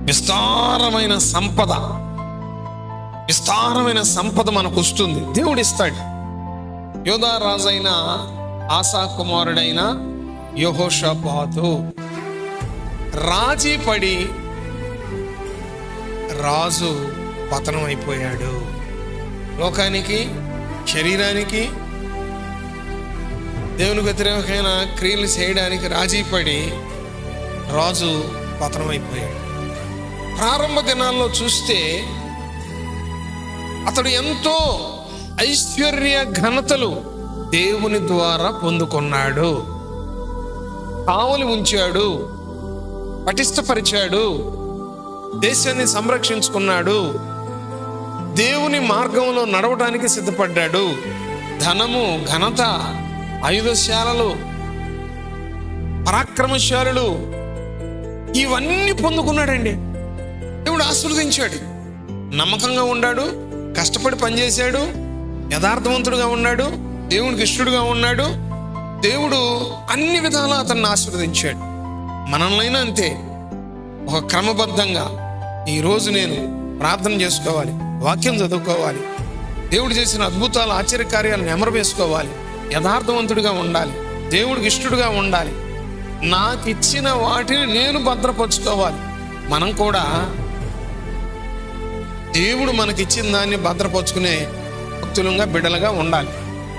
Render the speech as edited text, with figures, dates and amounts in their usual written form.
విస్తారమైన సంపద మనకు వస్తుంది, దేవుడు ఇస్తాడు. యోధా రాజైన ఆసా కుమారుడైన యెహోషాపాతు రాజీ పడి రాజు పతనం అయిపోయాడు. లోకానికి, శరీరానికి, దేవునికి వ్యతిరేకమైన క్రియలు చేయడానికి రాజీ పడి రాజు పతనం అయిపోయాడు. ప్రారంభ దినాల్లో చూస్తే అతడు ఎంతో ఐశ్వర్య ఘనతలు దేవుని ద్వారా పొందుకున్నాడు, కావలి ఉంచాడు, పటిష్టపరిచాడు, దేశాన్ని సంరక్షించుకున్నాడు, దేవుని మార్గంలో నడవడానికి సిద్ధపడ్డాడు. ధనము, ఘనత, ఆయుధశాలలు, పరాక్రమశాలులు ఇవన్నీ పొందుకున్నాడండి. దేవుడు ఆశీర్వదించాడు. నమ్మకంగా ఉన్నాడు, కష్టపడి పనిచేశాడు, యథార్థవంతుడుగా ఉన్నాడు, దేవునికి ఇష్టడుగా ఉన్నాడు. దేవుడు అన్ని విధాలా అతన్ని ఆశీర్వదించాడు. మనల్నైనా అంతే, ఒక క్రమబద్ధంగా ఈరోజు నేను ప్రార్థన చేసుకోవాలి, వాక్యం చదువుకోవాలి, దేవుడు చేసిన అద్భుతాలు, ఆశ్చర్యకార్యాలను నెమరు వేసుకోవాలి, యథార్థవంతుడిగా ఉండాలి, దేవుడికి ఇష్టడుగా ఉండాలి, నాకు ఇచ్చిన వాటిని నేను భద్రపరుచుకోవాలి. మనం కూడా దేవుడు మనకిచ్చిన దాన్ని భద్రపరుచుకునే భక్తులుగా, బిడ్డలుగా ఉండాలి.